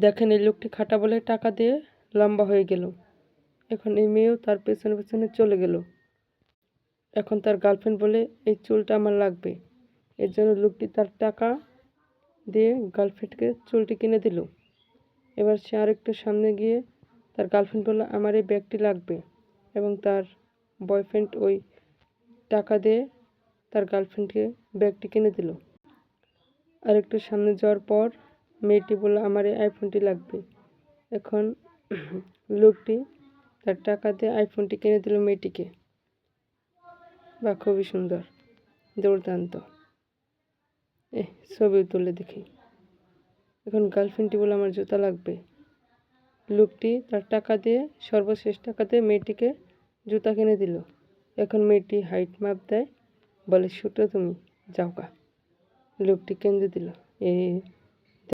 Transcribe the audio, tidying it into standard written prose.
দেখেন এই লোকটি খাটা বলে টাকা দিয়ে লম্বা হয়ে গেল। এখন এই মেয়েও তার পেছনে পেছনে চলে গেল। এখন তার গার্লফ্রেন্ড বলে এই চুলটা আমার লাগবে। এর জন্য লোকটি তার টাকা দিয়ে গার্লফ্রেন্ডকে চুলটি কিনে দিল। এবার সে আরেকটু সামনে গিয়ে তার গার্লফ্রেন্ড বলল আমার এই ব্যাগটি লাগবে, এবং তার বয়ফ্রেন্ড ওই টাকা দিয়ে তার গার্লফ্রেন্ডকে ব্যাগটি কিনে দিল। আরেকটু সামনে যাওয়ার পর মেয়েটি বলল আমার এই আইফোনটি লাগবে। এখন লোকটি তার টাকা দিয়ে আইফোনটি কিনে দিল মেয়েটিকে। বা খুবই সুন্দর, দুর্দান্ত। ছবি তুলে দেখি। এখন গার্লফ্রেন্ডটি বলে আমার জুতা লাগবে। লোকটি তার টাকা দিয়ে সর্বশেষ টাকা দিয়ে মেয়েটিকে জুতা কিনে দিল। এখন মেয়েটি হাইট মাপ দেয়, বলে ছোটো তুমি যাও গা। লোকটি কেঁদে দিল।